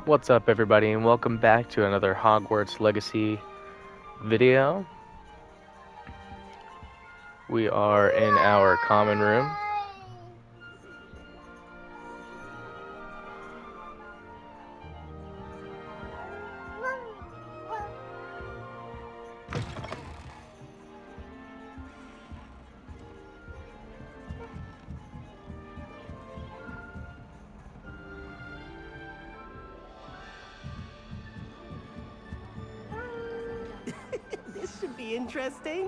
What's up, everybody, and welcome back to another Hogwarts Legacy video. We are in our common room. This should be interesting.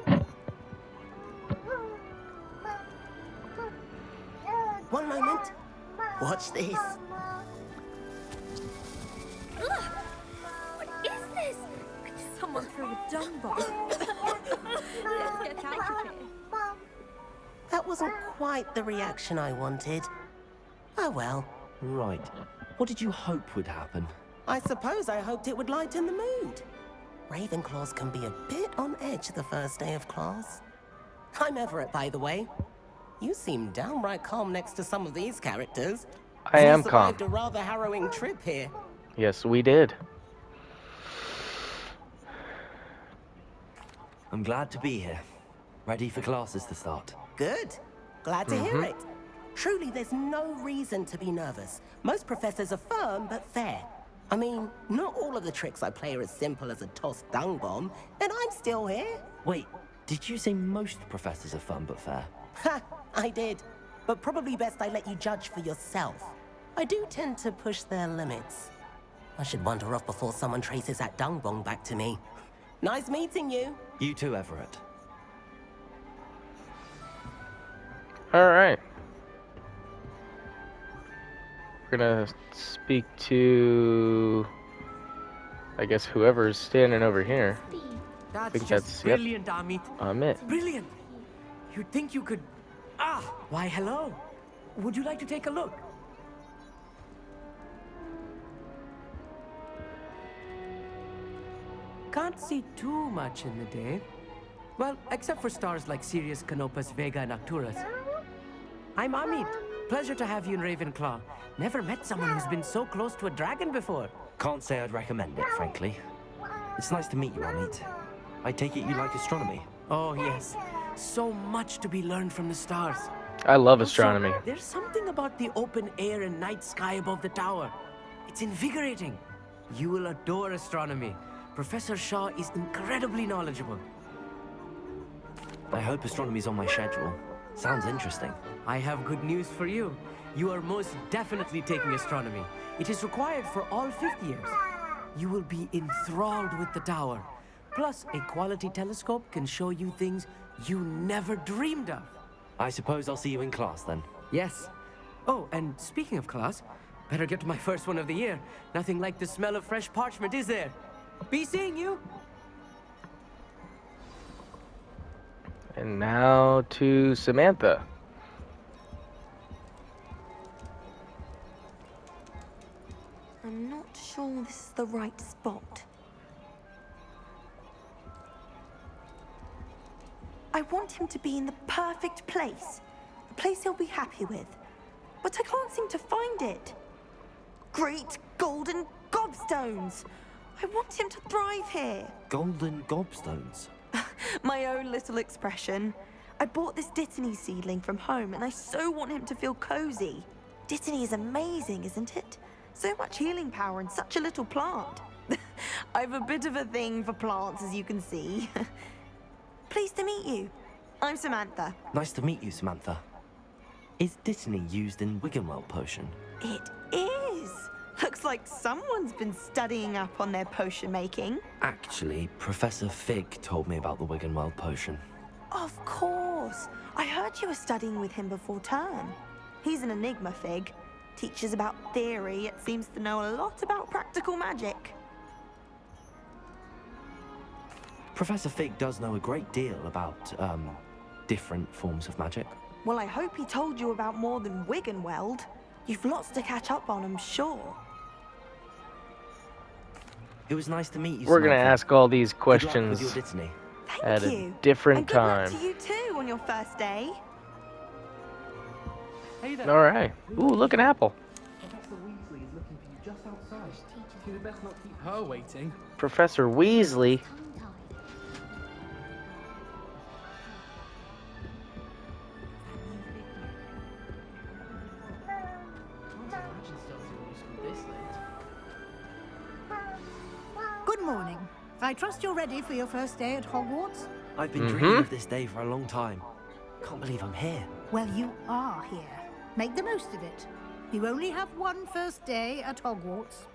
One moment. Watch this. Ugh! What is this? Could someone throw a dung bomb? Let's get out of here. That wasn't quite the reaction I wanted. Oh well. Right. What did you hope would happen? I suppose I hoped it would lighten the mood. Ravenclaws can be a bit on edge the first day of class. I'm Everett, by the way. You seem downright calm next to some of these characters. I am You calm. survived a rather harrowing trip here. Yes, we did. I'm glad to be here. Ready for classes to start. Good. Glad to hear it. Truly, there's no reason to be nervous. Most professors are firm but fair. I mean, not all of the tricks I play are as simple as a tossed dung bomb, and I'm still here. Wait, did you say most professors are fun but fair? Ha! I did. But probably best I let you judge for yourself. I do tend to push their limits. I should wander off before someone traces that dung bomb back to me. Nice meeting you. You too, Everett. Alright. We're gonna speak to, I guess, whoever's standing over here. That's think just that's- yep. brilliant, Amit. Amit. Brilliant. You'd think you could... Why, hello. Would you like to take a look? Can't see too much in the day. Well, except for stars like Sirius, Canopus, Vega, and Arcturus. I'm Amit. Pleasure to have you in Ravenclaw. Never met someone who's been so close to a dragon before. Can't say I'd recommend it, frankly. It's nice to meet you, Amit. I take it you like astronomy. Oh, yes. So much to be learned from the stars. I love Also, astronomy. there's something about the open air and night sky above the tower. It's invigorating. You will adore astronomy. Professor Shaw is incredibly knowledgeable. I hope astronomy's on my schedule. Sounds interesting. I have good news for you. You are most definitely taking astronomy. It is required for all fifth years. You will be enthralled with the tower. Plus, a quality telescope can show you things you never dreamed of. I suppose I'll see you in class then. Yes. Oh, and speaking of class, better get to my first one of the year. Nothing like the smell of fresh parchment, is there? Be seeing you. And now to Samantha. I'm not sure this is the right spot. I want him to be in the perfect place. A place he'll be happy with. But I can't seem to find it. Great golden gobstones! I want him to thrive here. Golden gobstones. My own little expression. I bought this Dittany seedling from home and I so want him to feel cozy. Dittany is amazing, isn't it? So much healing power in such a little plant. I've a bit of a thing for plants, as you can see. Pleased to meet you. I'm Samantha. Nice to meet you, Samantha. Is Dittany used in Wiggenweld potion? It is. Looks like someone's been studying up on their potion making. Actually, Professor Fig told me about the Wiggenweld potion. Of course. I heard you were studying with him before term. He's an enigma, Fig. Teaches about theory, yet seems to know a lot about practical magic. Professor Fig does know a great deal about, different forms of magic. Well, I hope he told you about more than Wiggenweld. You've lots to catch up on, I'm sure. It was nice to meet you, We're gonna Samantha. ask all these Good luck with questions your Dittany. Thank at a you. different and good time. luck to you too on your first day. Hey there. Alright. Ooh, look, an apple. Professor Weasley is looking looking for you just outside. You had best not keep her waiting. Professor Weasley. Can't imagine starting a new school this late. Good morning. I trust you're ready for your first day at Hogwarts? I've been dreaming of this day for a long time. Can't believe I'm here. Well, you are here. Make the most of it. You only have one first day at Hogwarts.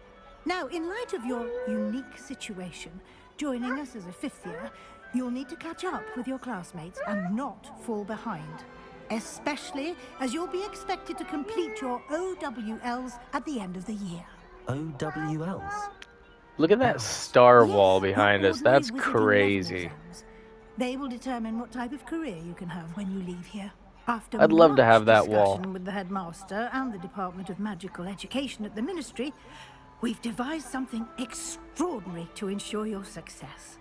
Now, in light of your unique situation, joining us as a fifth year, you'll need to catch up with your classmates and not fall behind. Especially as you'll be expected to complete your OWLs at the end of the year. OWLs? Look at that star wall Yes, behind your us. That's ordinary wizarding level crazy. exams. They will determine what type of career you can have when you leave here. After I'd love to much have that wall. discussion with the headmaster and the Department of Magical Education at the Ministry, we've devised something extraordinary to ensure your success.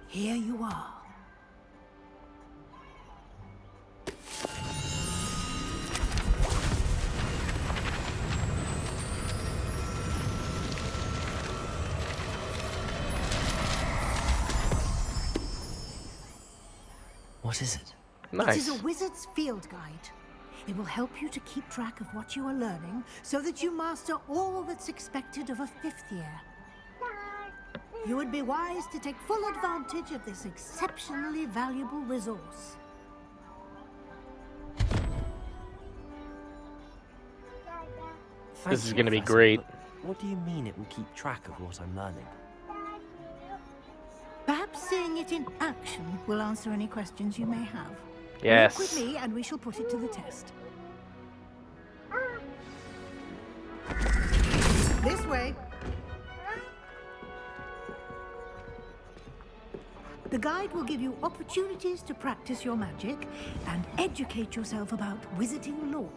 Here you are. What is it? It is Nice. a wizard's field guide. It will help you to keep track of what you are learning so that you master all that's expected of a fifth year. You would be wise to take full advantage of this exceptionally valuable resource. Thank is you, gonna be Professor, great. but what do you mean it will keep track of what I'm learning? Perhaps seeing it in action will answer any questions you may have. Yes. Walk with me and we shall put it to the test. This way. The guide will give you opportunities to practice your magic and educate yourself about wizarding lore.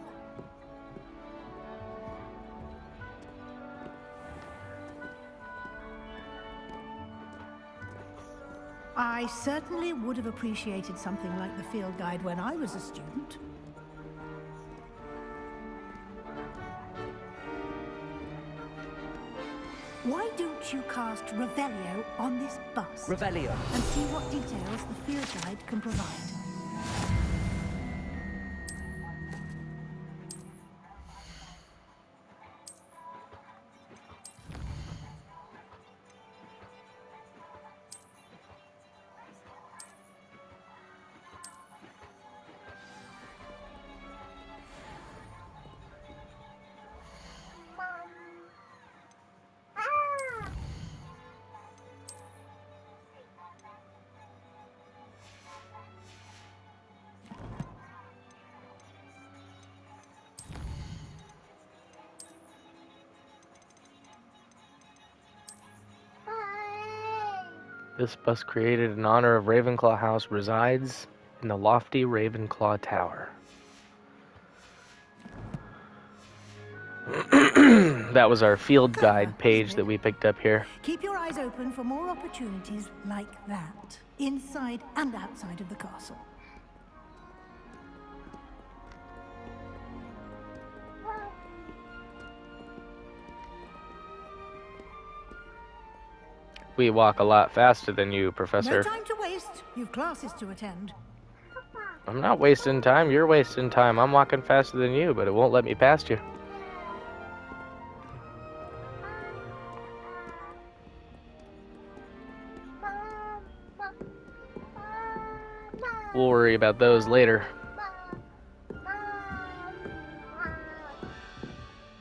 I certainly would have appreciated something like the field guide when I was a student. Why don't you cast Revelio on this bus? Revelio. And see what details the field guide can provide. This bus created in honor of Ravenclaw House resides in the lofty Ravenclaw Tower. That was our field guide page that we picked up here. Keep your eyes open for more opportunities like that, inside and outside of the castle. We walk a lot faster than you, No Professor. time to waste. You've classes to attend. I'm not wasting time. You're wasting time. I'm walking faster than you, but it won't let me past you. We'll worry about those later.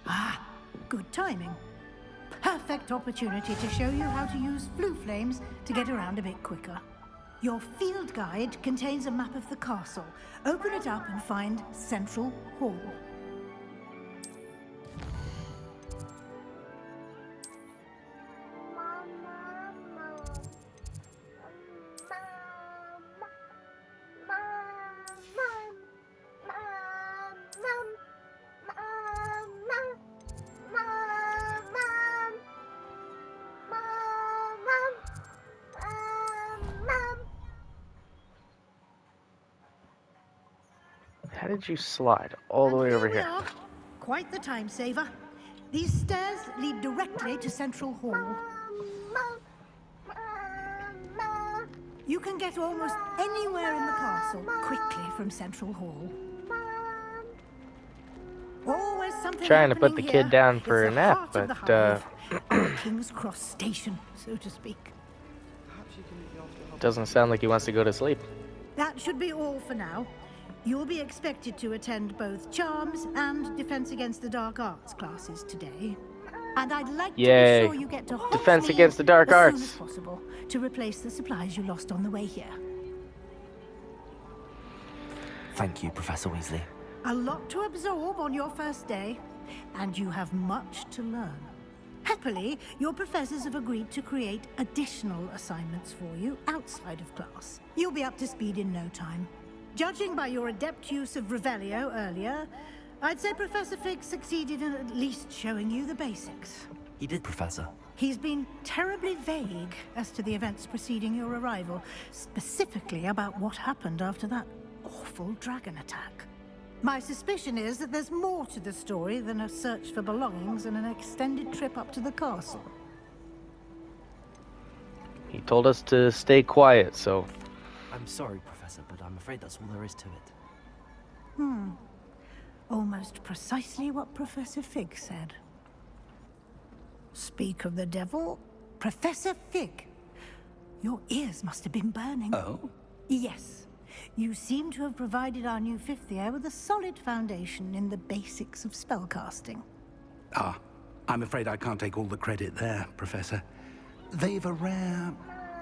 Ah, good timing. Perfect opportunity to show you how to use flue flames to get around a bit quicker. Your field guide contains a map of the castle. Open it up and find Central Hall. How did you slide all the And way over we here? are. Quite the time saver. These stairs lead directly to Central Hall. You can get almost anywhere in the castle quickly from Central Hall. Always something Trying to put happening the kid here. down for It's a the nap, heart of the but hive, our King's Cross station, so to speak. doesn't sound like he wants to go to sleep. That should be all for now. You'll be expected to attend both Charms and Defense Against the Dark Arts classes today. And I'd like to Yay. be sure you get to Defense Hogsmeade Against the Dark as Arts. soon as possible to replace the supplies you lost on the way here. Thank you, Professor Weasley. A lot to absorb on your first day, and you have much to learn. Happily, your professors have agreed to create additional assignments for you outside of class. You'll be up to speed in no time. Judging by your adept use of Revelio earlier, I'd say Professor Fig succeeded in at least showing you the basics. He did, Professor. He's been terribly vague as to the events preceding your arrival, specifically about what happened after that awful dragon attack. My suspicion is that there's more to the story than a search for belongings and an extended trip up to the castle. He told us to stay quiet, so I'm sorry, Professor, but I'm afraid that's all there is to it. Almost precisely what Professor Fig said. Speak of the devil, Professor Fig. Your ears must have been burning. Oh? Yes. You seem to have provided our new fifth year with a solid foundation in the basics of spellcasting. Ah, I'm afraid I can't take all the credit there, Professor. They've a rare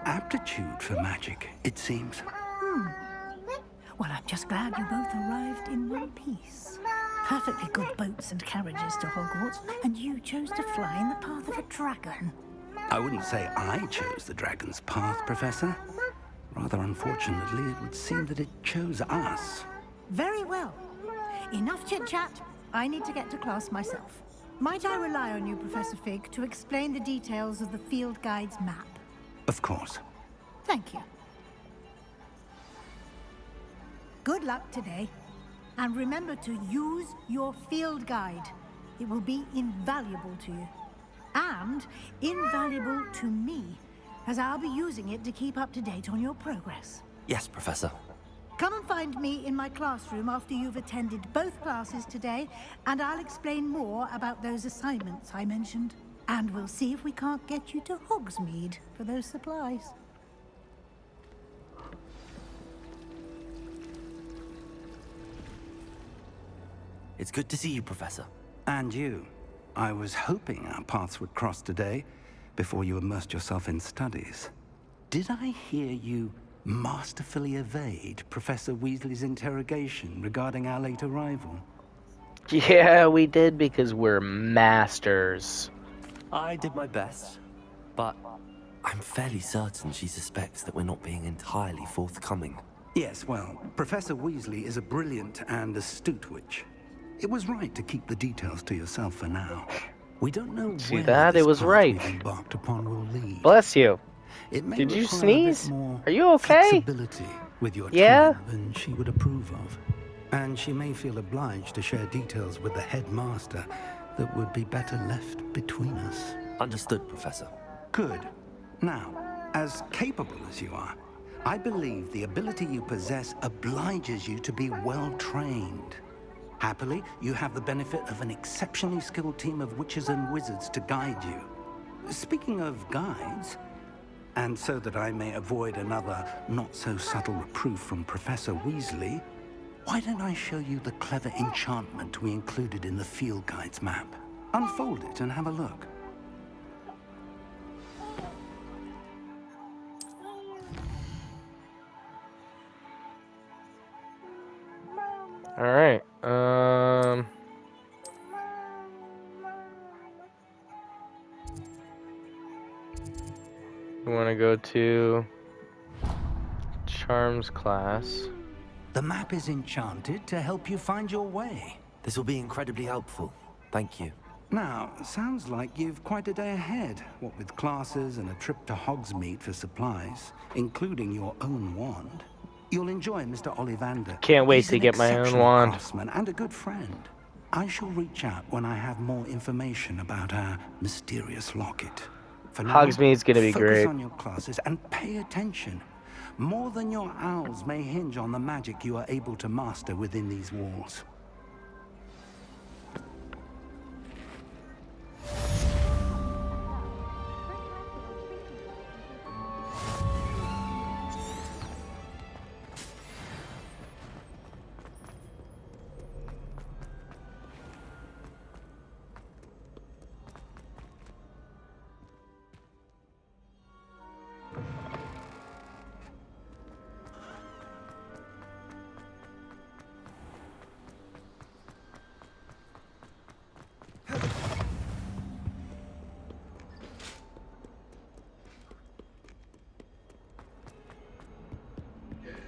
aptitude for magic, it seems. Well, I'm just glad you both arrived in one piece. Perfectly good boats and carriages to Hogwarts, and you chose to fly in the path of a dragon. I wouldn't say I chose the dragon's path, Professor. Rather unfortunately, it would seem that it chose us. Very well. Enough chit-chat. I need to get to class myself. Might I rely on you, Professor Fig, to explain the details of the field guide's map? Of course. Thank you. Good luck today. And remember to use your field guide. It will be invaluable to you. And invaluable to me, as I'll be using it to keep up to date on your progress. Yes, Professor. Come and find me in my classroom after you've attended both classes today, and I'll explain more about those assignments I mentioned. And we'll see if we can't get you to Hogsmeade for those supplies. It's good to see you, Professor. And you. I was hoping our paths would cross today, before you immersed yourself in studies. Did I hear you masterfully evade Professor Weasley's interrogation regarding our late arrival? yeah, we did because we're masters. I did my best, but I'm fairly certain she suspects that we're not being entirely forthcoming. Yes, well, Professor Weasley is a brilliant and astute witch. It was right to keep the details to yourself for now. We don't know See where that? this It was path right. we've embarked upon will lead. Bless you. It may Did you require a sneeze? bit more Are you okay? flexibility with your Yeah? trainer than she would approve of. And she may feel obliged to share details with the headmaster that would be better left between us. Understood, Professor. Good. Now, as capable as you are, I believe the ability you possess obliges you to be well trained. Happily, you have the benefit of an exceptionally skilled team of witches and wizards to guide you. Speaking of guides, and so that I may avoid another not-so-subtle reproof from Professor Weasley, why don't I show you the clever enchantment we included in the field guide's map? Unfold it and have a look. All right. We want to go to Charms class. The map is enchanted to help you find your way. This will be incredibly helpful. Thank you. Now, sounds like you've quite a day ahead, what with classes and a trip to Hogsmeade for supplies, including your own wand. You'll enjoy Mr. Ollivander. Can't wait He's to an get my own exceptional wand. craftsman and a good friend. I shall reach out when I have more information about our mysterious locket. For now, Hogsmeade's gonna be focus great. on your classes and pay attention. More than your owls may hinge on the magic you are able to master within these walls.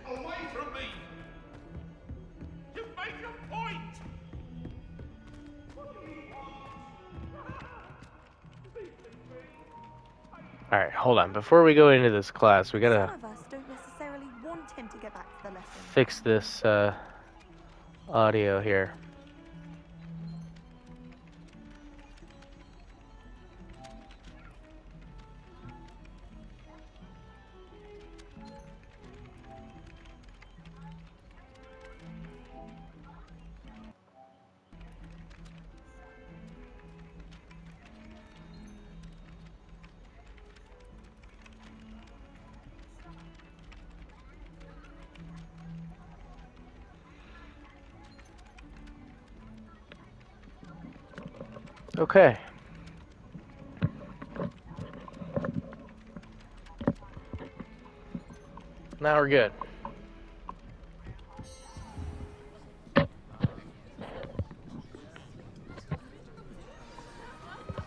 Away from me! You've made your point! What do you want? Alright, hold on. Before we go into this class, we gotta Some of us don't necessarily want him to get back to the lesson. fix this audio here. Okay. Now we're good.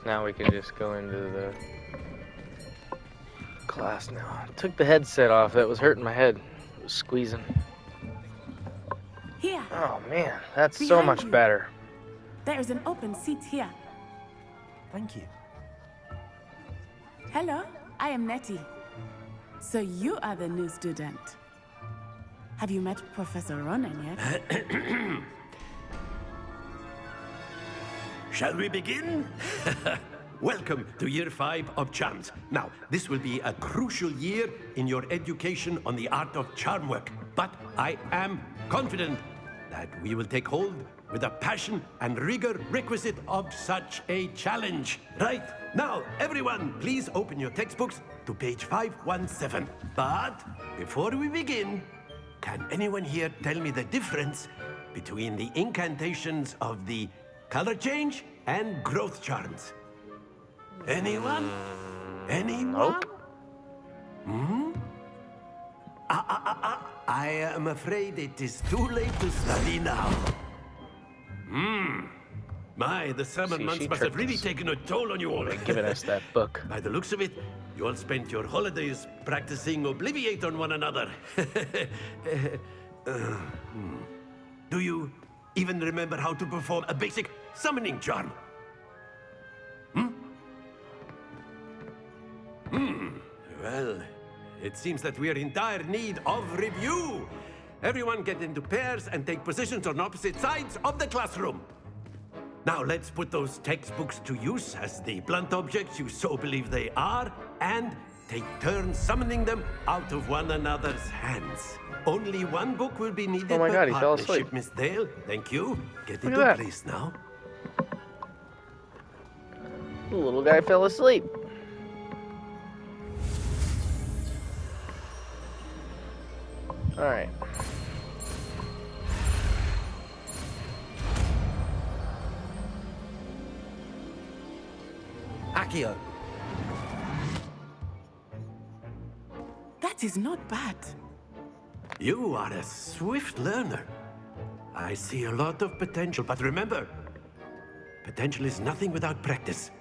Now we can just go into the class now. I took the headset off. That was hurting my head. It was squeezing. Here, Oh man, that's so Behind much you. better. there is an open seat here. Thank you. Hello, I am Nettie. So you are the new student. Have you met Professor Ronan yet? Shall we begin? Welcome to Year 5 of Charms. Now, this will be a crucial year in your education on the art of charm work, but I am confident that we will take hold with the passion and rigor requisite of such a challenge. Right, now, everyone, please open your textbooks to page 517. But before we begin, can anyone here tell me the difference between the incantations of the color change and growth charms? Anyone? Anyone? Nope. I am afraid it is too late to study now. My, the summer See, months she must have tricked really us. taken a toll on you all. Giving us that book. By the looks of it, you all spent your holidays practicing Obliviate on one another. Do you even remember how to perform a basic summoning charm? Well, it seems that we are in dire need of review. Everyone get into pairs and take positions on opposite sides of the classroom. Now let's put those textbooks to use as the blunt objects you so believe they are, and take turns summoning them out of one another's hands. Only one book will be needed Oh my per God, he fell partnership, asleep. Miss Dale. Thank you. Get Look into at that. place now. The little guy fell asleep. Alright. Accio. That is not bad. You are a swift learner. I see a lot of potential, but remember, potential is nothing without practice.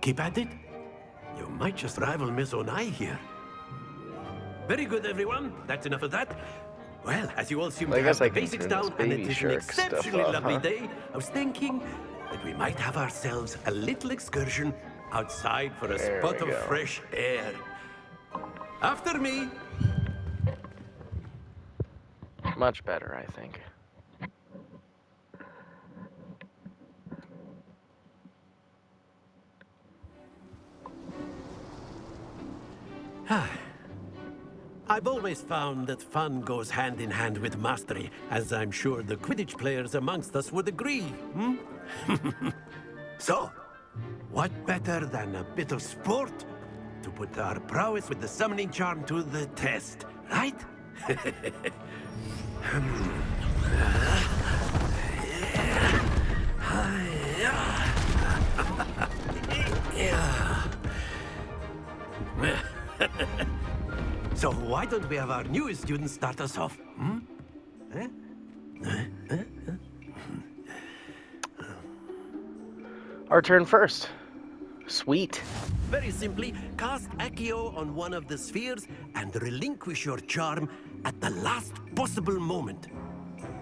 Keep at it. You might just rival Miss Onai here. Very good, everyone. That's enough of that. Well, as you all seem I to have guess I the can basics turn this down, and it baby is an shark stuff exceptionally off, lovely huh? day, I was thinking that we might have ourselves a little excursion outside for a There spot we of go. fresh air. After me. Much better, I think. I've always found that fun goes hand in hand with mastery, as I'm sure the Quidditch players amongst us would agree, hmm? So, what better than a bit of sport to put our prowess with the summoning charm to the test, right? So why don't we have our newest student start us off? Hmm? Our turn first. Sweet. Very simply, cast Accio on one of the spheres and relinquish your charm at the last possible moment.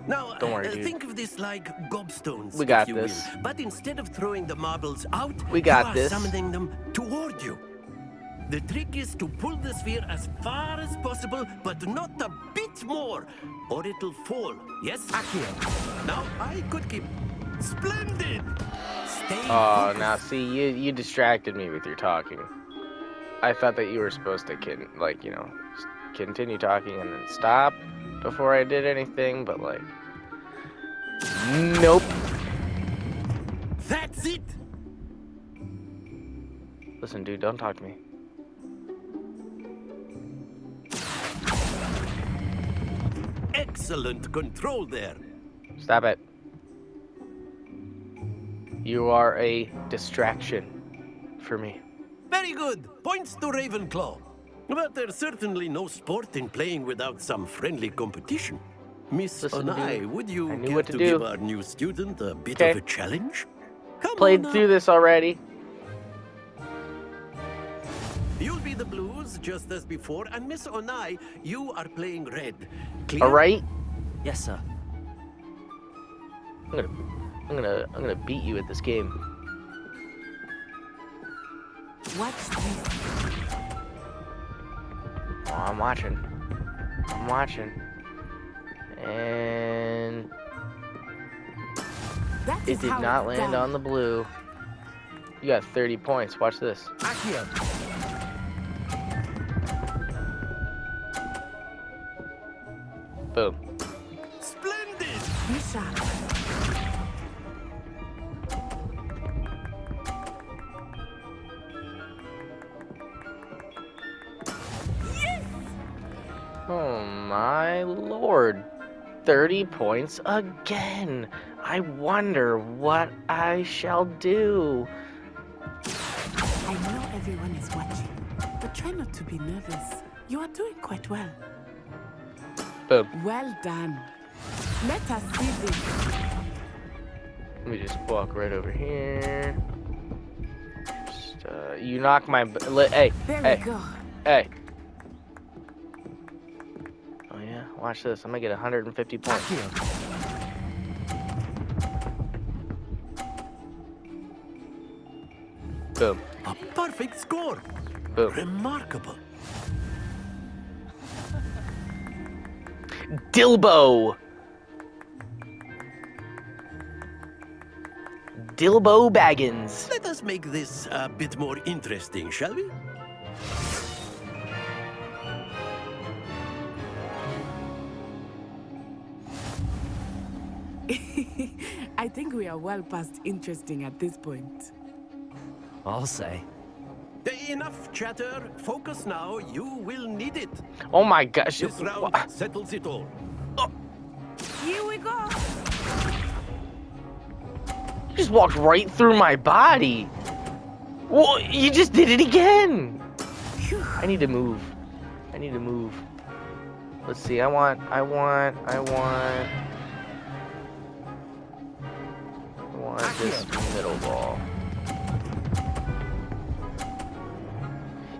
Now, Don't worry, dude. think of this like gobstones, We got if you this. will. But instead of throwing the marbles out, We got you are this. summoning them toward you. The trick is to pull the sphere as far as possible, but not a bit more, or it'll fall. Yes, Accio. Now, I could keep... Splendid! Stay Oh, focused. now see, you distracted me with your talking. I thought that you were supposed to, continue talking and then stop before I did anything, but like, nope. That's it! Listen, dude, don't talk to me. Excellent control there. Stop it. You are a distraction for me. Very good. Points to Ravenclaw. But there's certainly no sport in playing without some friendly competition. Miss Listen, Onai, dude, would you I knew care what to to give do. our new student a bit Okay. of a challenge? Come Played on through up. this already. You'll be the blues just as before, and Miss Onai, you are playing red. Clear? All right. Yes, sir. I'm gonna beat you at this game. Watch this. Oh, I'm watching. And That it is did how not it's land done. on the blue. You got 30 points. Watch this. Accio. Boom. Splendid! Be sharp. Oh my lord. 30 points again. I wonder what I shall do. I know everyone is watching, but try not to be nervous. You are doing quite well. Boom. Well done. Let us see this. Let me just walk right over here. Just, you knock my... Hey, There hey, we go. hey. Oh yeah, watch this. I'm gonna get 150 points. Boom. A perfect score. Boom. Remarkable. Dilbo! Dilbo Baggins. Let us make this a bit more interesting, shall we? I think we are well past interesting at this point. I'll say. Enough chatter. Focus now. You will need it. Oh my gosh. This round settles it all. Here we go. You just walked right through my body. Well, you just did it again. I need to move. Let's see. I want this middle ball.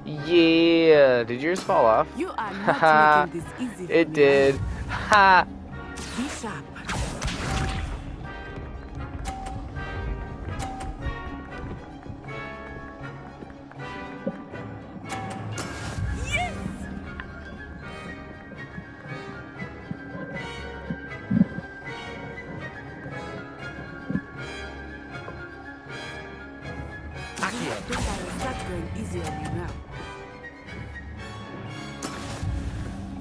Yeah. Did yours fall off? You are not making this easy for It me. did. Ha. Be sharp. I think I will start going easy on you now.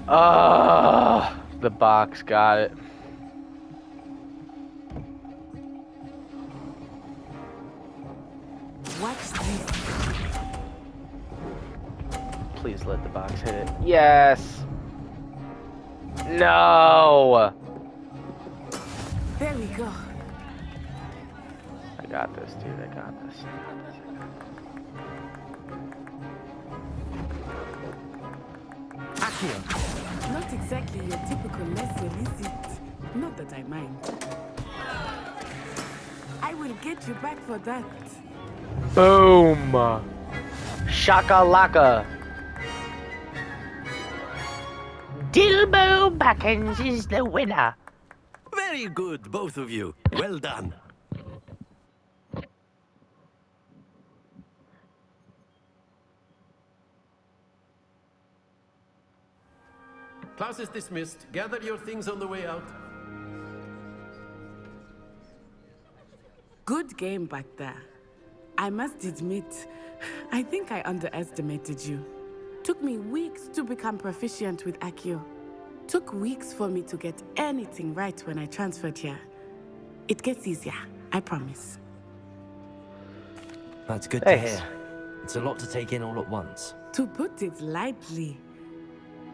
Oh, the box got it. Watch this. Please let the box hit it. Yes. No. There we go. I got this, dude. I got this. Akio. Not exactly your typical lesson, is it? Not that I mind. I will get you back for that. Boom. Shakalaka. Dilbo Backens is the winner. Very good, both of you. Well done. Class is dismissed. Gather your things on the way out. Good game back there. I must admit, I think I underestimated you. Took me weeks to become proficient with Akio. Took weeks for me to get anything right when I transferred here. It gets easier, I promise. That's good Thanks. to hear. It's a lot to take in all at once. To put it lightly,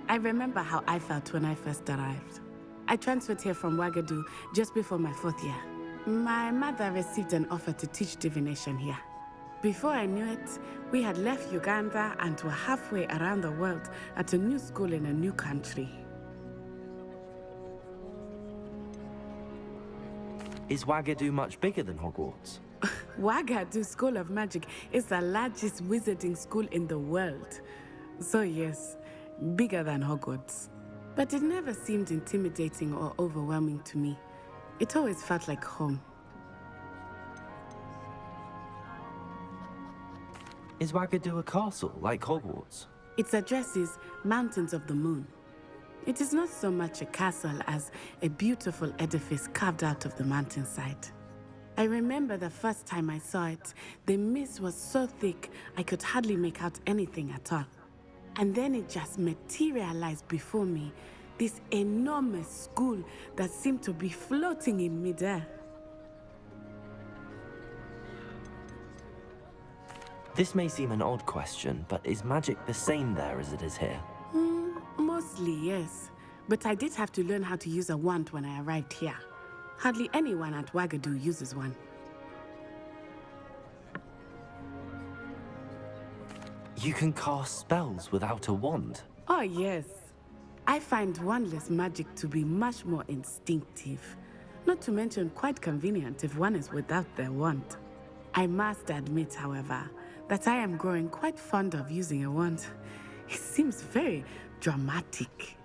I remember how I felt when I first arrived. I transferred here from Wagadu just before my 4th year. My mother received an offer to teach divination here. Before I knew it, we had left Uganda and were halfway around the world at a new school in a new country. Is Wagadu much bigger than Hogwarts? Wagadu School of Magic is the largest wizarding school in the world. So yes, bigger than Hogwarts. But it never seemed intimidating or overwhelming to me. It always felt like home. Is Wagadu a castle, like Hogwarts? Its address is Mountains of the Moon. It is not so much a castle as a beautiful edifice carved out of the mountainside. I remember the first time I saw it, the mist was so thick I could hardly make out anything at all. And then it just materialized before me, this enormous school that seemed to be floating in midair. This may seem an odd question, but is magic the same there as it is here? Mostly, yes. But I did have to learn how to use a wand when I arrived here. Hardly anyone at Wagadu uses one. You can cast spells without a wand? Oh, yes. I find wandless magic to be much more instinctive. Not to mention quite convenient if one is without their wand. I must admit, however, that I am growing quite fond of using a wand. It seems very dramatic.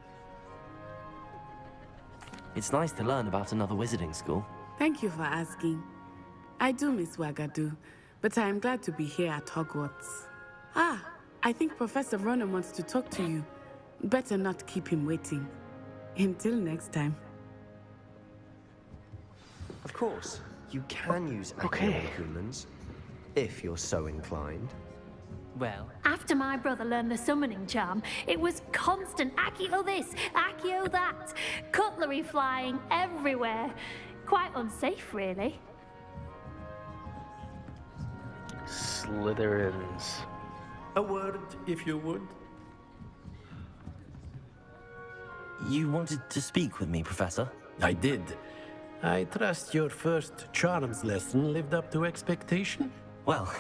It's nice to learn about another wizarding school. Thank you for asking. I do miss Wagadu, but I am glad to be here at Hogwarts. Ah, I think Professor Ronan wants to talk to you. Better not keep him waiting. Until next time. Of course, you can use Accio on humans, if you're so inclined. Well, after my brother learned the summoning charm, it was constant Accio this, Accio that, cutlery flying everywhere. Quite unsafe, really. Slytherins. A word, if you would. You wanted to speak with me, Professor? I did. I trust your first charms lesson lived up to expectation? Well,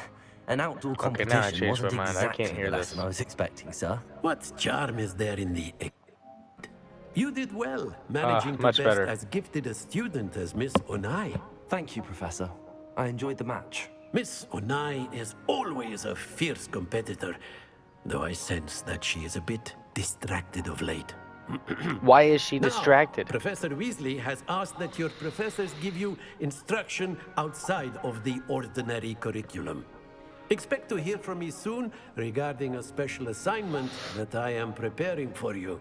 an outdoor now I competition changed wasn't my mind. I exactly can't hear the this. lesson I was expecting, sir. What charm is there in the... You did well, managing to much best better. as gifted a student as Miss Onai. Thank you, Professor. I enjoyed the match. Miss Onai is always a fierce competitor, though I sense that she is a bit distracted of late. Why is she Now, distracted? Professor Weasley has asked that your professors give you instruction outside of the ordinary curriculum. Expect to hear from me soon regarding a special assignment that I am preparing for you.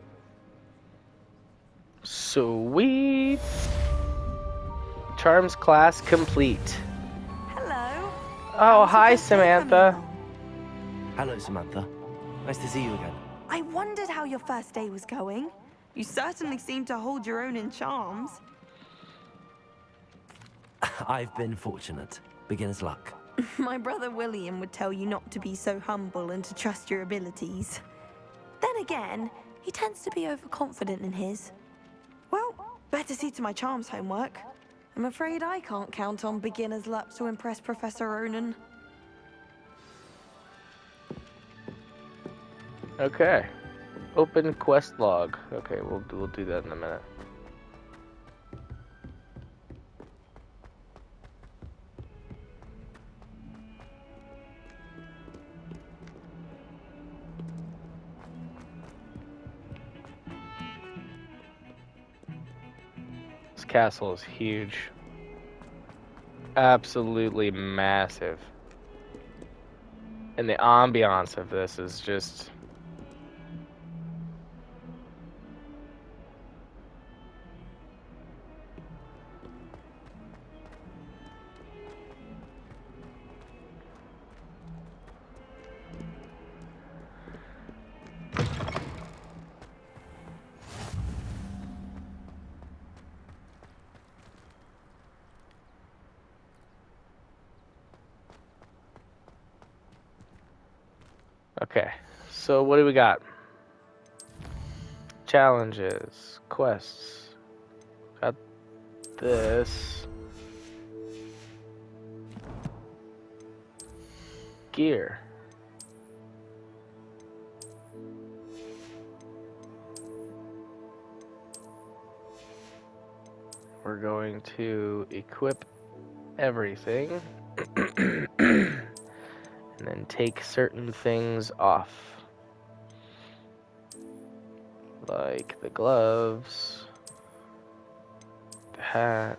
Sweet. Charms class complete. Hello. Oh, How's your hi, first day coming Samantha. along? Hello, Samantha. Nice to see you again. I wondered how your first day was going. You certainly seem to hold your own in charms. I've been fortunate. Beginner's luck. My brother William would tell you not to be so humble and to trust your abilities. Then again, he tends to be overconfident in his. Well, better see to my charms homework. I'm afraid I can't count on beginner's luck to impress Professor Ronan. Okay. Open quest log. Okay, we'll do that in a minute. This castle is huge. Absolutely massive. And the ambiance of this is just... Okay, so what do we got? Challenges, quests. Got this. Gear. We're going to equip everything. And then take certain things off. Like the gloves, the hat,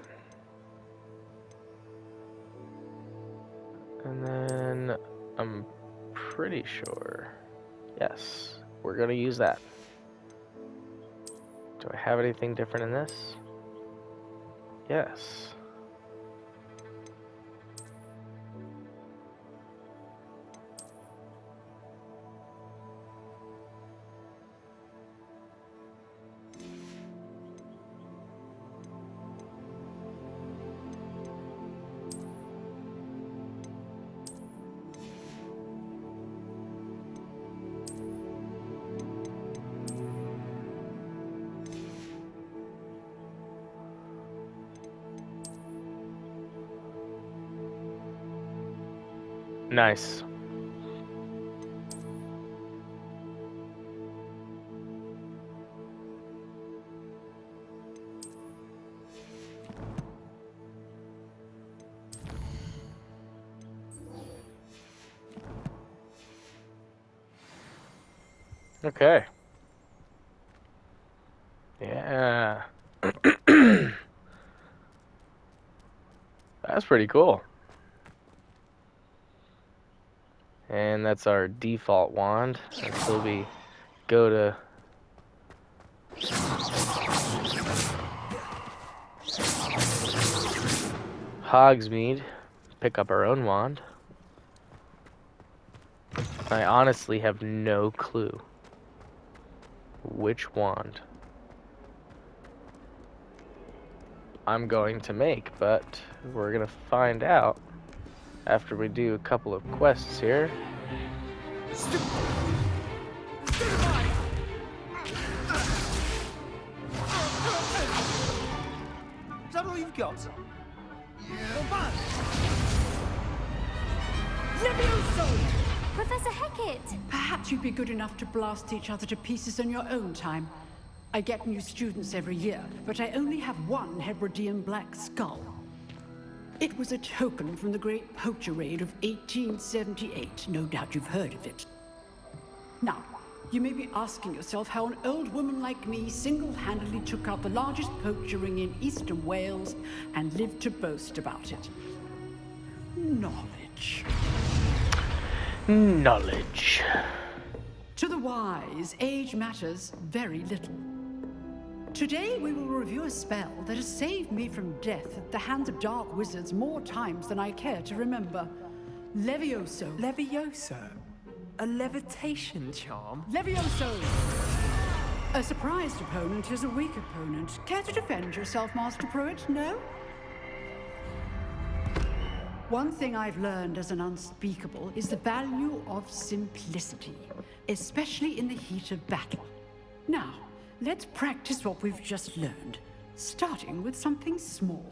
and then I'm pretty sure, yes, we're gonna use that. Do I have anything different in this? Yes. Nice. Okay. Yeah. That's pretty cool. And that's our default wand until we go to Hogsmeade, pick up our own wand. I honestly have no clue which wand I'm going to make, but we're gonna find out after we do a couple of quests here. Is that all you've got? Professor Hecat! Perhaps you'd be good enough to blast each other to pieces in your own time. I get new students every year, but I only have one Hebridean black skull. It was a token from the Great Poacher Raid of 1878. No doubt you've heard of it. Now, you may be asking yourself how an old woman like me single-handedly took out the largest poacher ring in eastern Wales and lived to boast about it. Knowledge. Knowledge. To the wise, age matters very little. Today we will review a spell that has saved me from death at the hands of dark wizards more times than I care to remember. Levioso. Levioso? A levitation charm? Levioso! A surprised opponent is a weak opponent. Care to defend yourself, Master Pruitt? No? One thing I've learned as an unspeakable is the value of simplicity, especially in the heat of battle. Now, let's practice what we've just learned, starting with something small.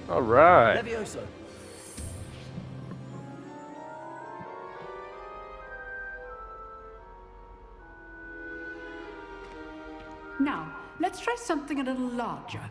All right. Levioso. Now, let's try something a little larger.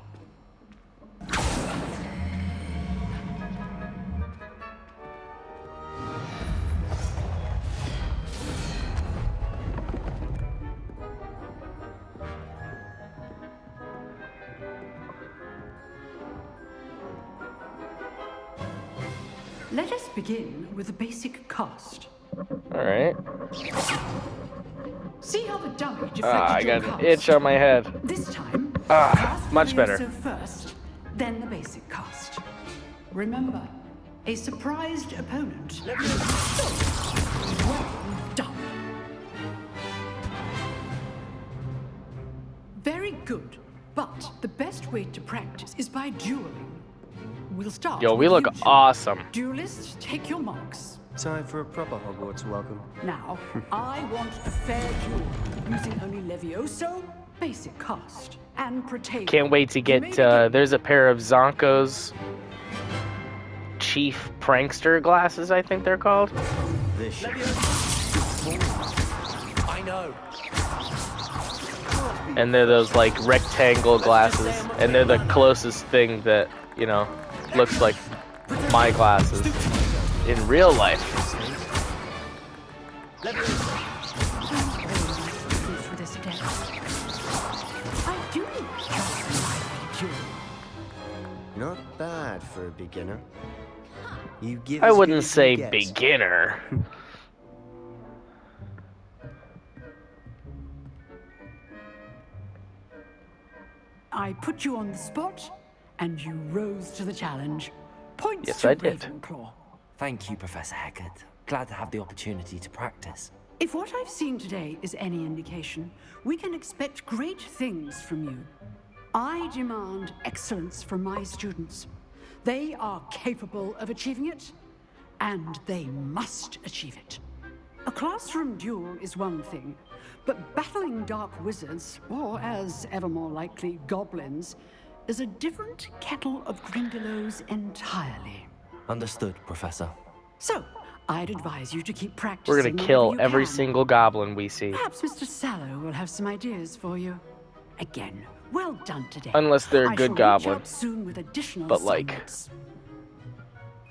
Let us begin with a basic cast. All right. See how the dummy deflected I your got cast? an itch on my head. This time, Much better. Levioso first, then the basic cast. Remember, a surprised opponent. Well done. Very good, but the best way to practice is by dueling. We'll start. Yo, we with look you two. awesome. Duelists, take your marks. Time for a proper Hogwarts welcome. Now, I want a fair duel, using only Levioso, basic cast, and Protego. Can't wait to get, there's a pair of Zonko's Chief Prankster glasses, I think they're called. This I know. And they're those, like, rectangle glasses. And they're the closest thing that, you know, looks like my glasses in real life. Not bad for a beginner. You give I as good wouldn't as you say get. beginner. I put you on the spot, and you rose to the challenge. Points Yes, to I did. Ravenclaw. Thank you, Professor Hecat. Glad to have the opportunity to practice. If what I've seen today is any indication, we can expect great things from you. I demand excellence from my students. They are capable of achieving it, and they must achieve it. A classroom duel is one thing, but battling dark wizards, or as ever more likely, goblins, is a different kettle of Grindylows entirely. Understood, Professor. So, I'd advise you to keep practicing. We're gonna whenever kill you every can. single goblin we see. Perhaps Mr. Sallow will have some ideas for you. Again, well done today. Unless they're a I good shall reach goblin. out soon with additional But, like, summons.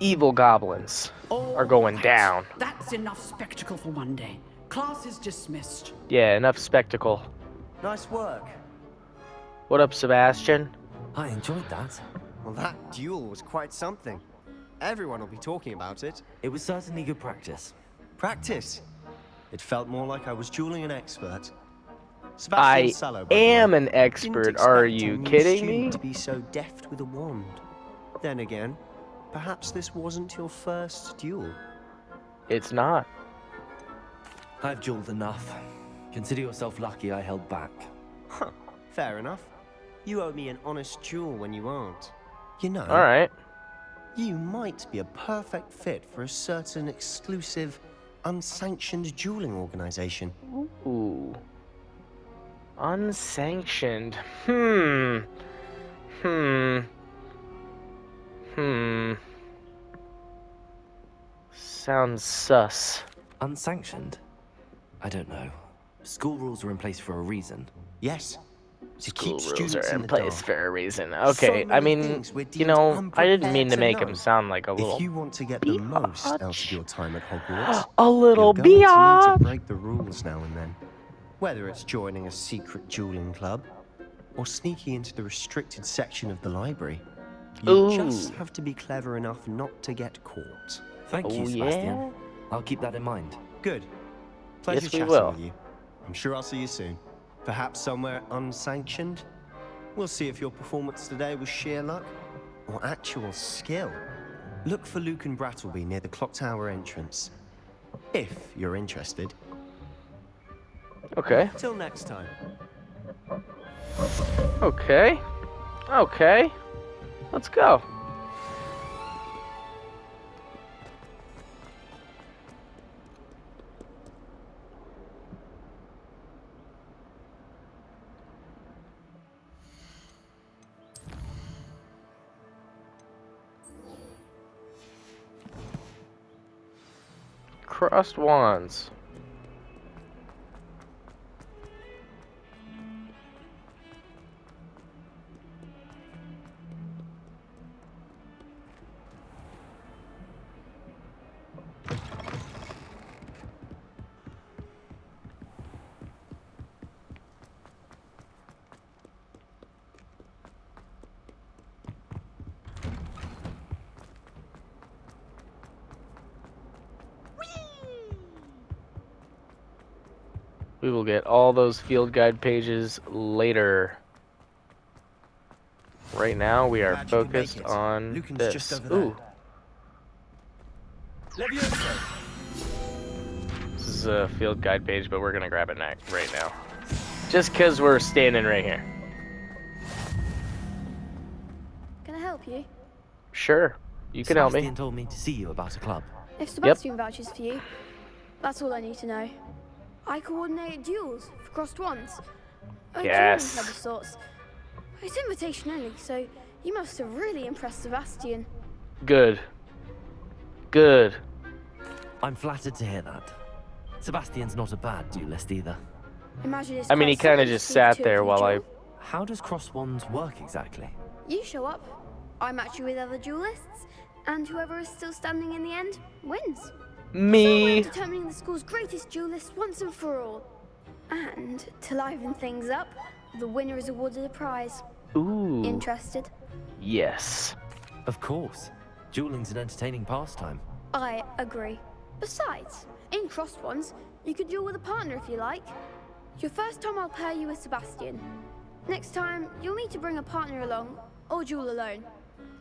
evil goblins are going down. That's enough spectacle for one day. Class is dismissed. Yeah, enough spectacle. Nice work. What up, Sebastian? I enjoyed that. Well, that duel was quite something. Everyone will be talking about it. It was certainly good practice. Practice? It felt more like I was dueling an expert. I Sebastian Sallow, by the am way. an Didn't expert. Are expect a you new kidding student me? to be so deft with a wand. Then again, perhaps this wasn't your first duel. It's not. I've dueled enough. Consider yourself lucky I held back. Huh, fair enough. You owe me an honest duel when you aren't. You know, All right. you might be a perfect fit for a certain exclusive, unsanctioned dueling organization. Ooh. Unsanctioned. Sounds sus. Unsanctioned? I don't know. School rules are in place for a reason. Yes. To School keep rules students are in in the place dark. for a reason. So Okay, I many mean, things we're you deemed know, I didn't mean to unprepared make to him know. sound like a little If you want to get the most out of your time at Hogwarts, a little you're going to need biatch. to break the rules now and then. Whether it's joining a secret dueling club or sneaking into the restricted section of the library. You just have to be clever enough not to get caught. Thank you, Sebastian. I'll keep that in mind. Good. Pleasure Yes, we chatting will. with you. I'm sure I'll see you soon. Perhaps somewhere unsanctioned? We'll see if your performance today was sheer luck or actual skill. Look for Luke and Brattleby near the clock tower entrance. If you're interested. Okay. Till next time. Okay. Okay. Let's go. Crossed wands. We will get all those field guide pages later. Right now, we are Glad you could make focused it. on Lucan's this. just over there. Ooh, this is a field guide page, but we're gonna grab it right now, just because we're standing right here. Can I help you? Sure, you can help me. Sebastian told me to see you about a club. If Sebastian vouches for you, that's all I need to know. I coordinate duels for crossed wands. A Yes. dueling club of sorts. It's invitation only, so you must have really impressed Sebastian. Good. Good. I'm flattered to hear that. Sebastian's not a bad duelist either. Imagine it's I mean, he quite kind of something just to see sat two there of you while I. duel. How does cross wands work exactly? You show up, I match you with other duelists, and whoever is still standing in the end wins. It's our way Me. of determining the school's greatest duelist once and for all. And to liven things up, the winner is awarded a prize. Ooh. Interested? Yes. Of course. Dueling's an entertaining pastime. I agree. Besides, in crossed ones, you could duel with a partner if you like. Your first time I'll pair you with Sebastian. Next time, you'll need to bring a partner along, or duel alone.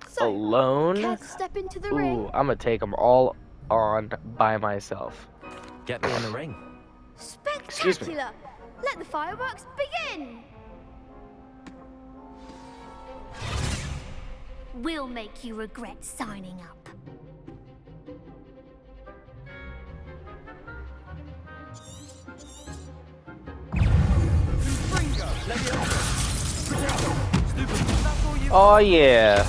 So, Alone? care to step into the Ooh, ring? I'm gonna take them all on by myself. Get me in the ring. Excuse me. Spectacular! Let the fireworks begin! We'll make you regret signing up. Oh yeah.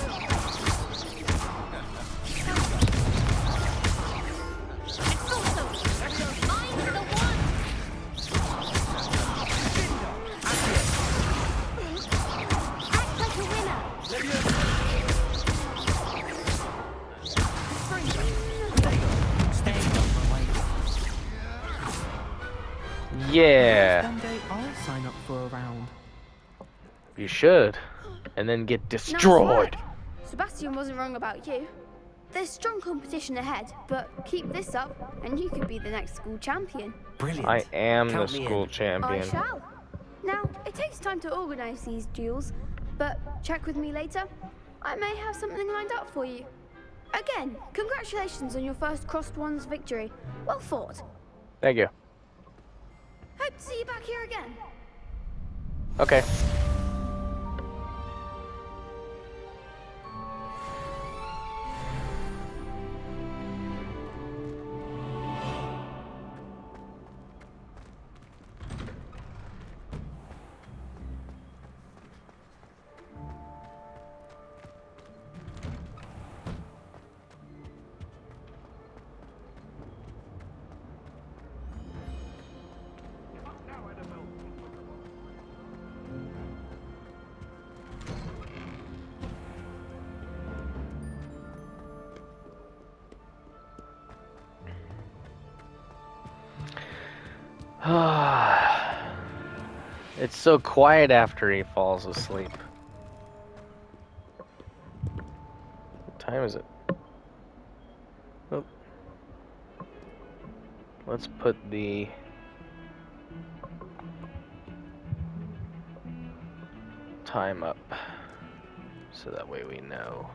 Yeah. Someday I'll sign up for a round. You should. And then get destroyed. Nice work. Sebastian wasn't wrong about you. There's strong competition ahead, but keep this up and you could be the next school champion. Brilliant. I am Count the me school in. champion. I shall. Now, it takes time to organize these duels, but check with me later. I may have something lined up for you. Again, congratulations on your first crossed wands victory. Well fought. Thank you. Hope to see you back here again. Okay. It's so quiet after he falls asleep. time is it? Oh. Let's put the time up so that way we know.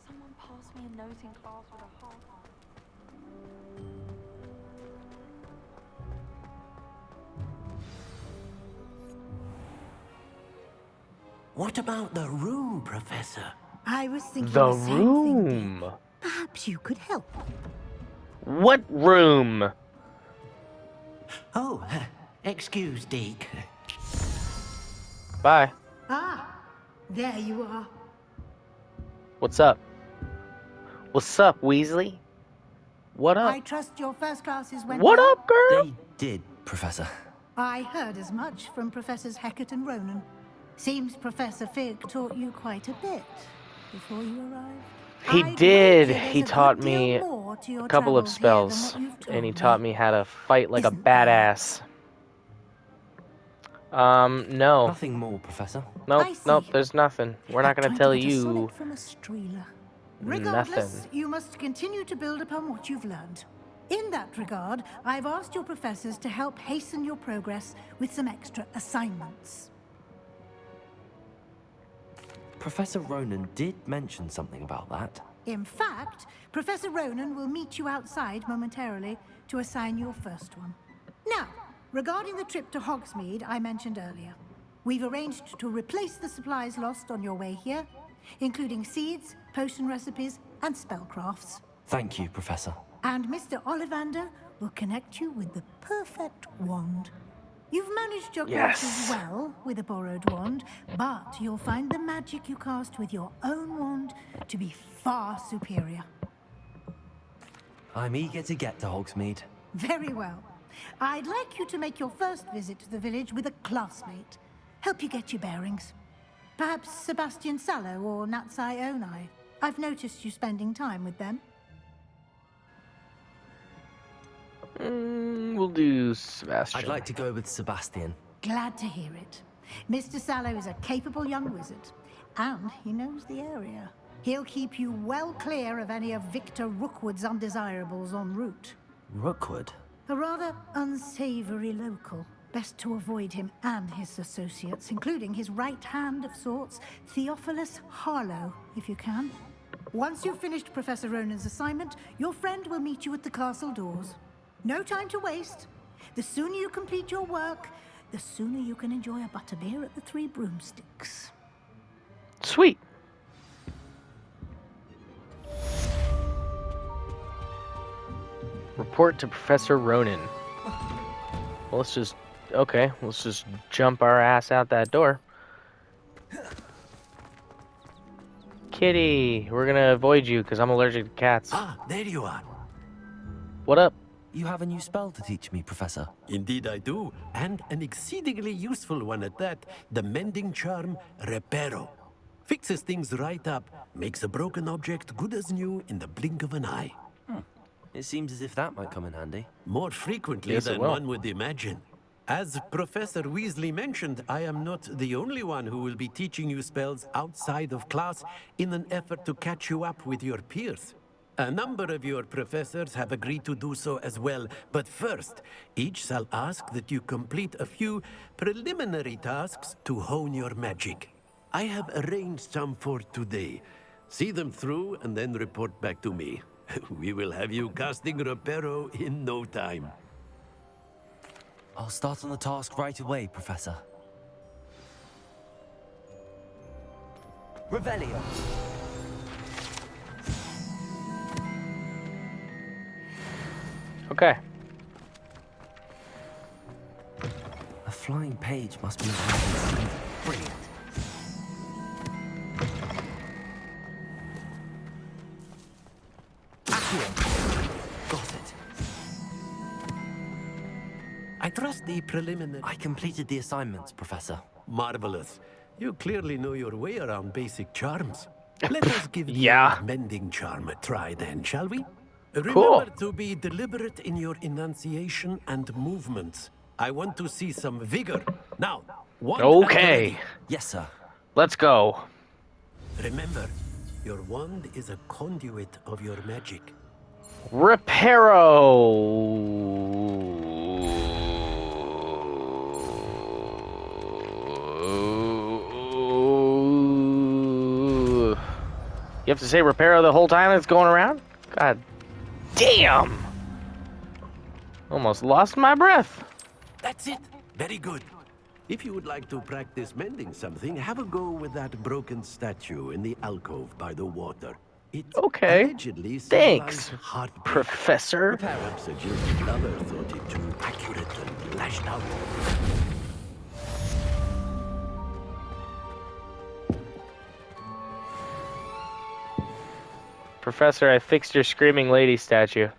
Someone passed me a note in class with a heart on it. What about the room, Professor? I was thinking The the same thing. room. Perhaps you could help. What room? Oh, excuse, Deke. Bye. Ah, there you are. What's up? What's up, Weasley? What up? I trust your first classes went What well? up, girl? They did, Professor. I heard as much from Professors Hecat and Ronan. Seems Professor Fig taught you quite a bit before you arrived. He I'd did. wager He there's a taught good deal me more to your a couple of travels here than spells, what you've and he told taught me how to fight like a Isn't there? badass. No. Nothing more, Professor. Nope, I see. nope, there's nothing. We're not gonna Trying tell to get a you sonnet from a streeler. Regardless, nothing. you must continue to build upon what you've learned. In that regard, I've asked your professors to help hasten your progress with some extra assignments. Professor Ronan did mention something about that. In fact, Professor Ronan will meet you outside momentarily to assign your first one. Now, regarding the trip to Hogsmeade I mentioned earlier, we've arranged to replace the supplies lost on your way here, including seeds, potion recipes, and spellcrafts. Thank you, Professor. And Mr. Ollivander will connect you with the perfect wand. You've managed your classes well with a borrowed wand, but you'll find the magic you cast with your own wand to be far superior. I'm eager to get to Hogsmeade. Very well. I'd like you to make your first visit to the village with a classmate. Help you get your bearings. Perhaps Sebastian Sallow or Natsai Onai. I've noticed you spending time with them. We'll do Sebastian. I'd like to go with Sebastian. Glad to hear it. Mr. Sallow is a capable young wizard, and he knows the area. He'll keep you well clear of any of Victor Rookwood's undesirables en route. Rookwood? A rather unsavory local. Best to avoid him and his associates, including his right hand of sorts, Theophilus Harlow, if you can. Once you've finished Professor Ronan's assignment, your friend will meet you at the castle doors. No time to waste. The sooner you complete your work, the sooner you can enjoy a butterbeer at the Three Broomsticks. Sweet. Report to Professor Ronan. Well, let's just jump our ass out that door. Kitty, we're gonna avoid you because I'm allergic to cats. Ah, there you are. What up? You have a new spell to teach me, Professor. Indeed I do, and an exceedingly useful one at that. The mending charm, Reparo. Fixes things right up, makes a broken object good as new in the blink of an eye. It seems as if that might come in handy. More frequently Yes, it than will. one would imagine. As Professor Weasley mentioned, I am not the only one who will be teaching you spells outside of class in an effort to catch you up with your peers. A number of your professors have agreed to do so as well, but first, each shall ask that you complete a few preliminary tasks to hone your magic. I have arranged some for today. See them through and then report back to me. We will have you casting Reparo in no time. I'll start on the task right away, Professor. Revelio. Okay. A flying page must be brilliant. I trust the preliminary? I completed the assignments, Professor. Marvelous. You clearly know your way around basic charms. Let us give the Yeah. old mending charm a try then, shall we? Cool. Remember to be deliberate in your enunciation and movements. I want to see some vigor. Now, wand at the Okay. ready. Yes, sir. Let's go. Remember, your wand is a conduit of your magic. Reparo. You have to say Reparo the whole time it's going around? God damn! Almost lost my breath. That's it. Very good. If you would like to practice mending something, have a go with that broken statue in the alcove by the water. It allegedly Thanks, symbolizes heartbreak. Professor. Perhaps a jilted lover thought it too accurate and lashed out. Professor, I fixed your screaming lady statue.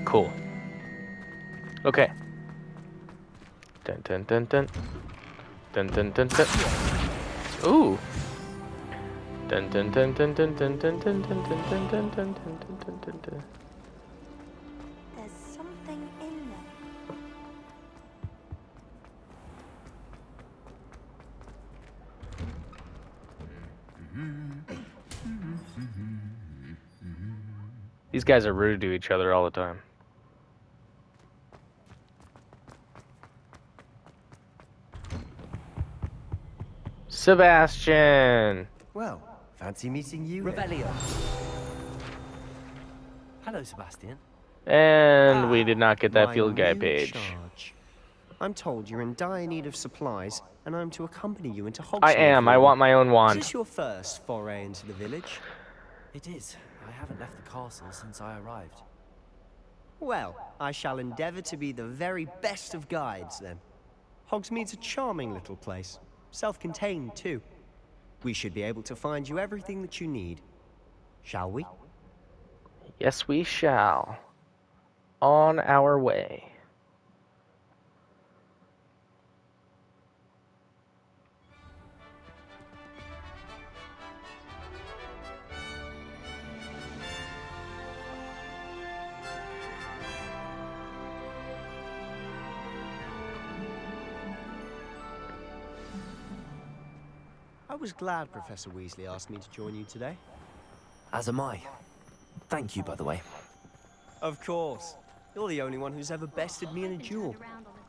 Cool. Okay. Dun dun dun dun. Dun dun dun dun. Ooh. Dun dun dun dun dun dun dun dun dun dun dun dun dun dun dun dun. There's something in there. These guys are rude to each other all the time. Sebastian! Well, fancy meeting you. Revelio. Hello, Sebastian. And we did not get that My field guide new page. charge. I'm told you're in dire need of supplies, and I'm to accompany you into Hogsmeade. I am. I want my own wand. Is this your first foray into the village? It is. I haven't left the castle since I arrived. Well, I shall endeavour to be the very best of guides, then. Hogsmeade's a charming little place. Self-contained, too. We should be able to find you everything that you need. Shall we? Yes, we shall. On our way. I was glad Professor Weasley asked me to join you today. As am I. Thank you, by the way. Of course. You're the only one who's ever bested me in a duel.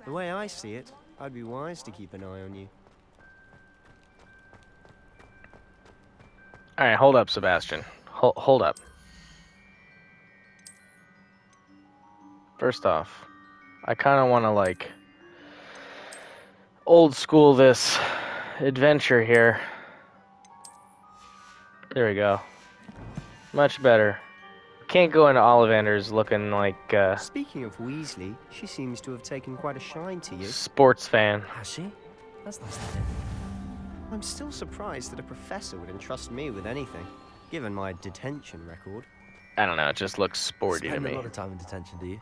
The way I see it, I'd be wise to keep an eye on you. Alright, hold up, Sebastian. Hold up. First off, I kind of want to, like, old school this adventure here. There we go. Much better. Can't go into Ollivanders looking like Speaking of Weasley, she seems to have taken quite a shine to you. sports fan. Has she? That's nice to hear. I'm still surprised that a professor would entrust me with anything, given my detention record. I don't know, it just looks sporty to Spend me. a lot of time in detention, do you?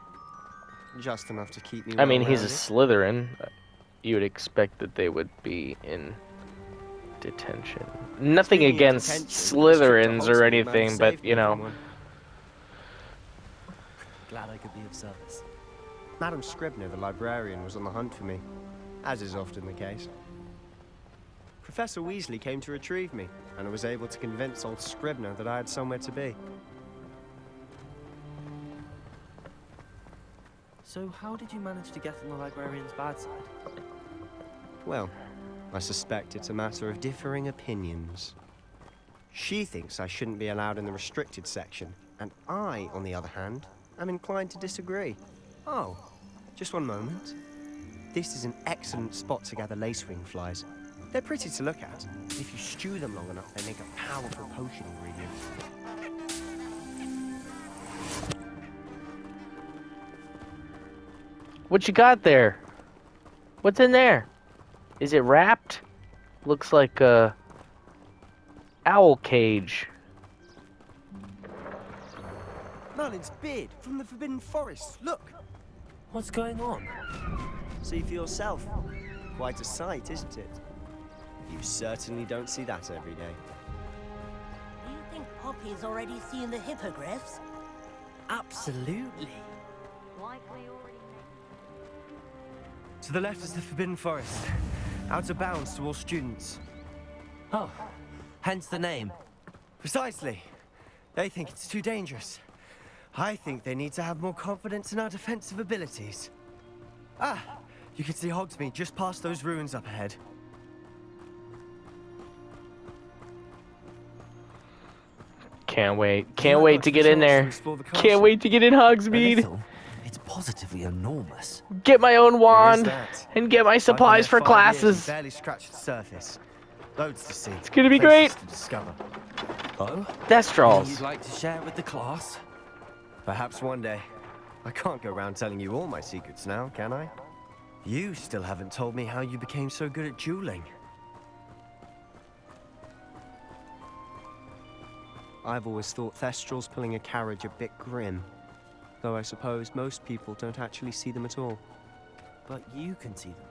Just enough to keep me I mean, he's a well-rounded. Slytherin. You would expect that they would be in detention. Nothing Speaking of against detention, Slytherins the or Hogsmeade man anything, saved but, me you from know. one. Glad I could be of service. Madam Scribner, the librarian, was on the hunt for me, as is often the case. Professor Weasley came to retrieve me, and I was able to convince old Scribner that I had somewhere to be. So how did you manage to get on the librarian's bad side? Well, I suspect it's a matter of differing opinions. She thinks I shouldn't be allowed in the restricted section, and I, on the other hand, am inclined to disagree. Oh, just one moment. This is an excellent spot to gather lacewing flies. They're pretty to look at. If you stew them long enough, they make a powerful potion ingredient. What you got there? What's in there? Is it wrapped? Looks like a owl cage. Merlin's beard from the Forbidden Forest. Look. What's going on? See for yourself. Quite a sight, isn't it? You certainly don't see that every day. Do you think Poppy's already seen the hippogriffs? Absolutely. Likely already. To the left is the Forbidden Forest. Out of bounds to all students. Oh, hence the name. Precisely. They think it's too dangerous. I think they need to have more confidence in our defensive abilities. Ah, you can see Hogsmeade just past those ruins up ahead. Can't wait. Can't wait to get in there. Can't wait to get in Hogsmeade. It's positively enormous. Get my own wand that? and get my supplies for classes. Barely scratched the surface. Loads to see. It's gonna be great. To discover. Oh? Thestrals. You'd like to share with the class? Perhaps one day. I can't go around telling you all my secrets now, can I? You still haven't told me how you became so good at dueling. I've always thought Thestrals pulling a carriage a bit grim. Though I suppose most people don't actually see them at all. But you can see them.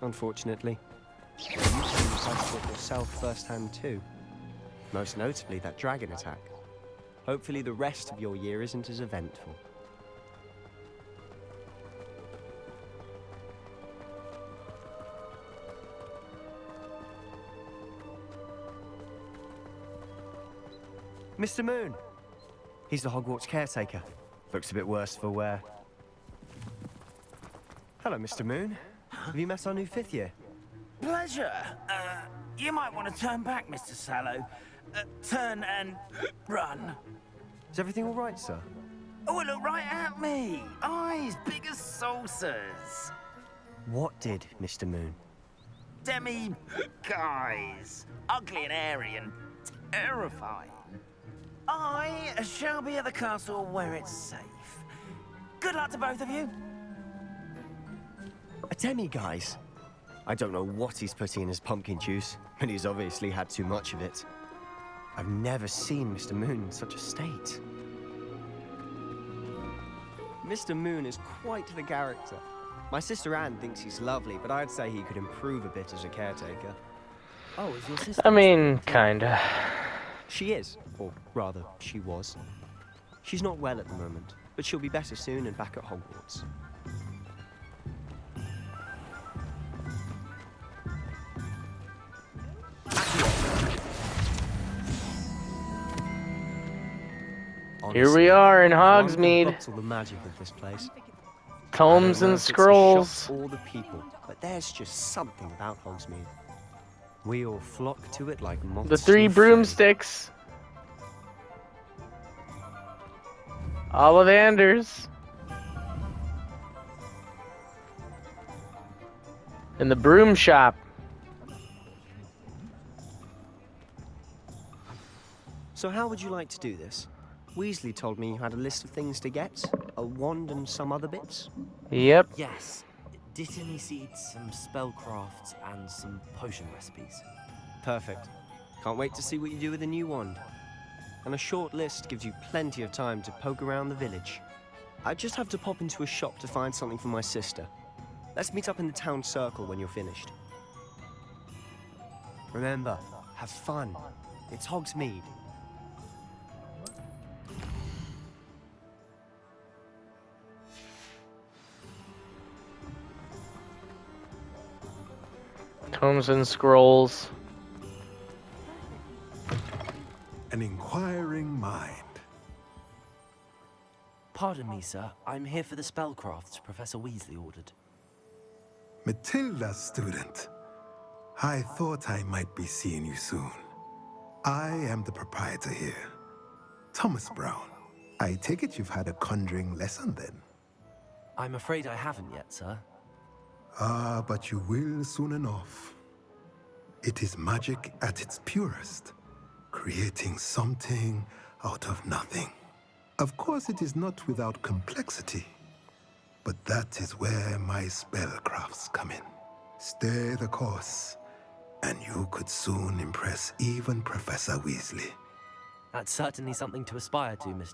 Unfortunately. You can decipher it yourself firsthand too. Most notably that dragon attack. Hopefully the rest of your year isn't as eventful. Mr. Moon. He's the Hogwarts caretaker. Looks a bit worse for wear. Hello, Mr. Moon. Have you met our new 5th year? Pleasure. You might want to turn back, Mr. Sallow. Turn and run. Is everything all right, sir? Oh, look right at me. Eyes big as saucers. What did Mr. Moon? Guys. Ugly and airy and terrifying. I shall be at the castle where it's safe. Good luck to both of you. A demi-guise? I don't know what he's putting in his pumpkin juice, but he's obviously had too much of it. I've never seen Mr. Moon in such a state. Mr. Moon is quite the character. My sister Anne thinks he's lovely, but I'd say he could improve a bit as a caretaker. Oh, is your sister? I mean, kinda. She is, or rather, she was. She's not well at the moment, but she'll be better soon and back at Hogwarts. Here we are in Hogsmeade. That's all the magic of this place. Tomes and scrolls. All the people, but there's just something about Hogsmeade. We all flock to it like moths. The 3 to a flame. broomsticks. Ollivanders. And the broom shop. So how would you like to do this? Weasley told me you had a list of things to get, a wand and some other bits. Yep. Yes. Dittany seeds, some spellcrafts, and some potion recipes. Perfect. Can't wait to see what you do with the new wand. And a short list gives you plenty of time to poke around the village. I just have to pop into a shop to find something for my sister. Let's meet up in the town circle when you're finished. Remember, have fun. It's Hogsmeade. Tomes and scrolls. An inquiring mind. Pardon me, sir. I'm here for the spellcrafts Professor Weasley ordered. Matilda, student. I thought I might be seeing you soon. I am the proprietor here, Thomas Brown. I take it you've had a conjuring lesson then? I'm afraid I haven't yet, sir. Ah, but you will soon enough. It is magic at its purest, creating something out of nothing. Of course, it is not without complexity, but that is where my spellcrafts come in. Stay the course, and you could soon impress even Professor Weasley. That's certainly something to aspire to, Mr.